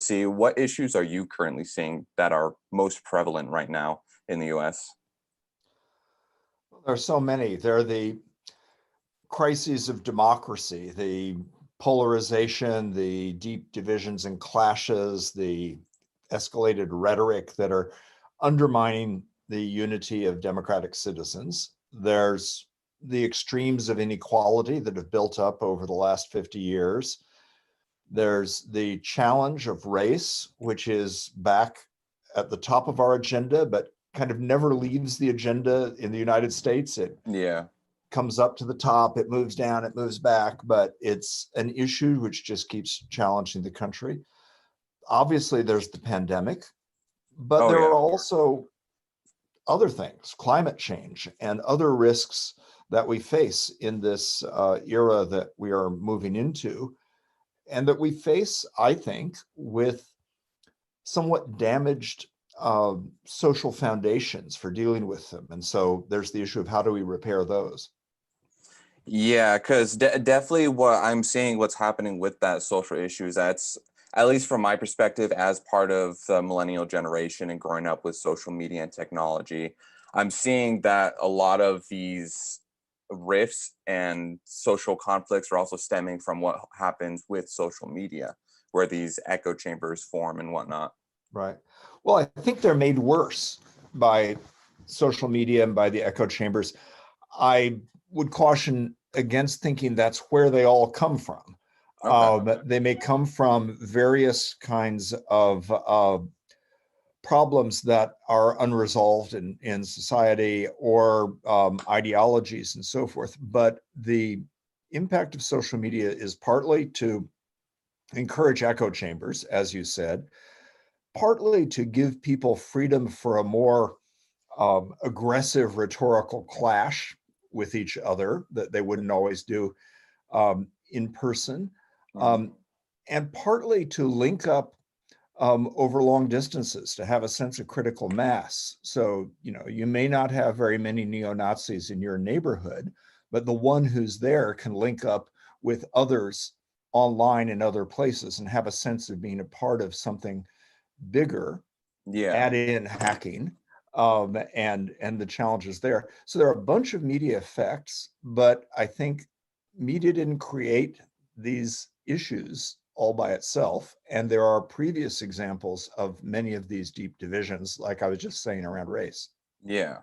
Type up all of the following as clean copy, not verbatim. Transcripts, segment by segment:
see, what issues are you currently seeing that are most prevalent right now in the US? There are so many. There are the crises of democracy, the polarization, the deep divisions and clashes, the escalated rhetoric that are undermining the unity of democratic citizens. There's the extremes of inequality that have built up over the last 50 years. There's the challenge of race, which is back at the top of our agenda, but kind of never leaves the agenda in the United States. It Yeah. comes up to the top, it moves down, it moves back, but it's an issue which just keeps challenging the country. Obviously, there's the pandemic, but Oh there yeah. are also other things, climate change and other risks that we face in this era that we are moving into, and that we face, I think, with somewhat damaged social foundations for dealing with them. And so there's the issue of how do we repair those? Yeah, because definitely what I'm seeing, what's happening with that social issues, that's at least from my perspective, as part of the millennial generation and growing up with social media and technology, I'm seeing that a lot of these rifts and social conflicts are also stemming from what happens with social media, where these echo chambers form and whatnot. Right. Well, I think they're made worse by social media and by the echo chambers. I would caution against thinking that's where they all come from. Okay. They may come from various kinds of problems that are unresolved in society, or ideologies and so forth. But the impact of social media is partly to encourage echo chambers, as you said, partly to give people freedom for a more aggressive rhetorical clash with each other that they wouldn't always do in person, Mhm. um, and partly to link up over long distances, to have a sense of critical mass. So, you may not have very many neo-Nazis in your neighborhood, but the one who's there can link up with others online in other places and have a sense of being a part of something bigger. Yeah. Add in hacking, and the challenges there. So there are a bunch of media effects, but I think media didn't create these issues all by itself. And there are previous examples of many of these deep divisions, like I was just saying around race. Yeah.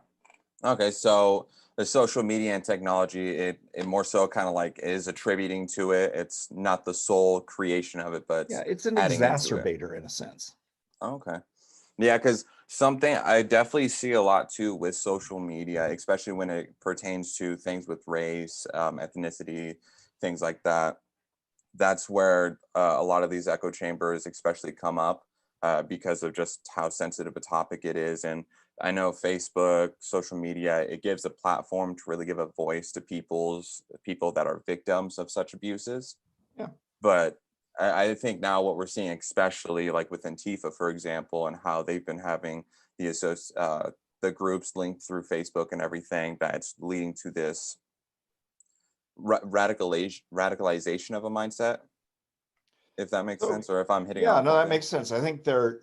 Okay, so the social media and technology, it more so kind of like is attributing to it. It's not the sole creation of it, but Yeah, it's it's an adding into it. exacerbator in a sense. Okay. Yeah, because something I definitely see a lot too with social media, especially when it pertains to things with race, ethnicity, things like that. That's where a lot of these echo chambers especially come up because of just how sensitive a topic it is. And I know Facebook, social media, it gives a platform to really give a voice to people that are victims of such abuses. Yeah. But I think now what we're seeing, especially like with Antifa, for example, and how they've been having the groups linked through Facebook and everything, that's leading to this radicalization of a mindset, if that makes So sense, or if I'm hitting yeah, on no, that something. makes sense. I think there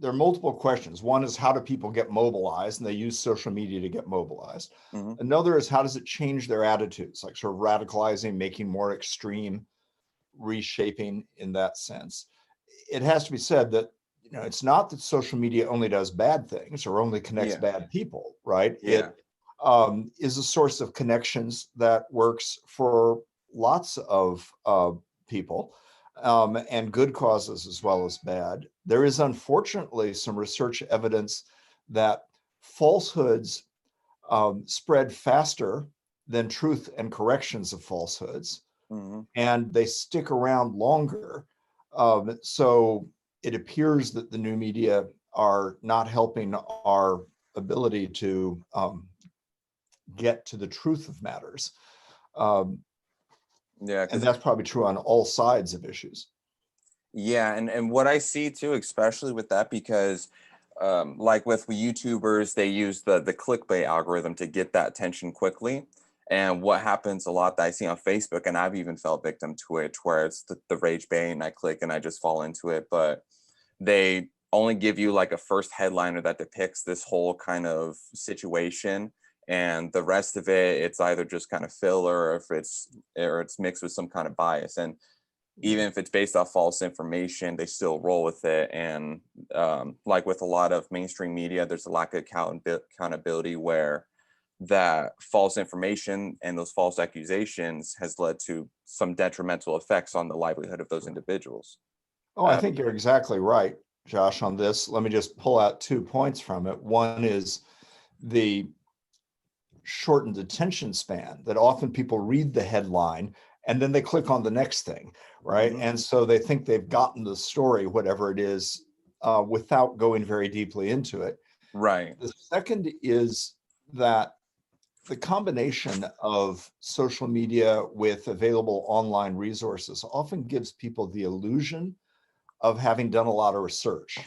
are multiple questions. One is, how do people get mobilized? And they use social media to get mobilized. Hmm. Another is, how does it change their attitudes, like sort of radicalizing, making more extreme, reshaping in that sense. It has to be said that it's not that social media only does bad things or only connects Yeah, bad people, right? yeah, It is a source of connections that works for lots of people, and good causes as well as bad. There is unfortunately some research evidence that falsehoods spread faster than truth and corrections of falsehoods, hmm, and they stick around longer. So it appears that the new media are not helping our ability to get to the truth of matters. Um, yeah, and because that's probably true on all sides of issues. yeah, and what I see too, especially with that, because like with YouTubers, they use the clickbait algorithm to get that attention quickly. And what happens a lot that I see on Facebook, and I've even felt victim to it, where it's the rage bait, and I click and I just fall into it. But they only give you like a first headliner that depicts this whole kind of situation, and the rest of it, it's either just kind of filler, or if it's mixed with some kind of bias. And even if it's based off false information, they still roll with it. And like with a lot of mainstream media, there's a lack of accountability, where that false information and those false accusations has led to some detrimental effects on the livelihood of those individuals. Oh, I think you're exactly right, Josh, on this. Let me just pull out 2 points from it. One is the shortened attention span, that often people read the headline and then they click on the next thing, right? Mhm. And so they think they've gotten the story, whatever it is, without going very deeply into it. Right. The second is that the combination of social media with available online resources often gives people the illusion of having done a lot of research,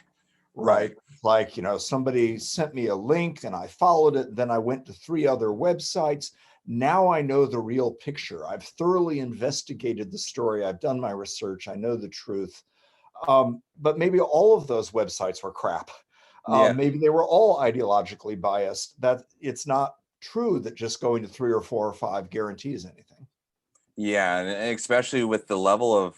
Right. right? Like, somebody sent me a link and I followed it. Then I went to 3 other websites. Now I know the real picture. I've thoroughly investigated the story. I've done my research. I know the truth. But maybe all of those websites were crap. Yeah. Maybe they were all ideologically biased. That it's not true that just going to 3 or 4 or 5 guarantees anything. Yeah, and especially with the level of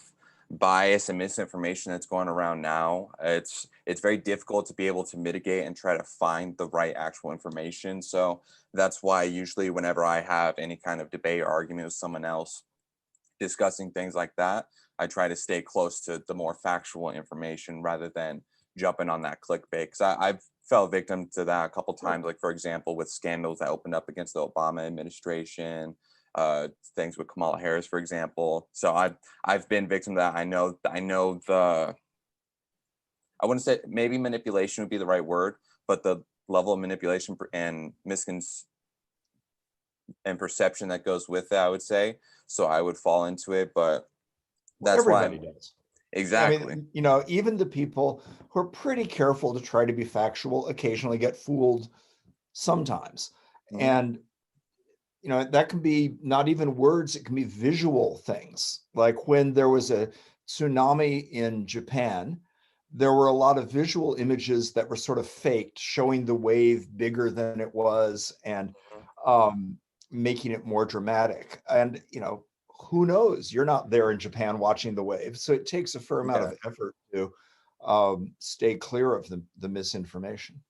bias and misinformation that's going around now, it's very difficult to be able to mitigate and try to find the right actual information. So that's why usually whenever I have any kind of debate or argument with someone else discussing things like that, I try to stay close to the more factual information rather than jumping on that clickbait. Because I've fell victim to that a couple times, like for example, with scandals that opened up against the Obama administration, things with Kamala Harris, for example. So I've been victim to that. I know the, I wouldn't say maybe manipulation would be the right word, but the level of manipulation and and perception that goes with it, I would say. So I would fall into it, but Well, that's why everybody I'm does. I exactly. mean, even the people who are pretty careful to try to be factual occasionally get fooled sometimes. Mhm. And, that can be not even words, it can be visual things. Like when there was a tsunami in Japan, there were a lot of visual images that were sort of faked, showing the wave bigger than it was and um, making it more dramatic. And, who knows? You're not there in Japan watching the wave. So it takes a fair amount Yeah. of effort to stay clear of the misinformation.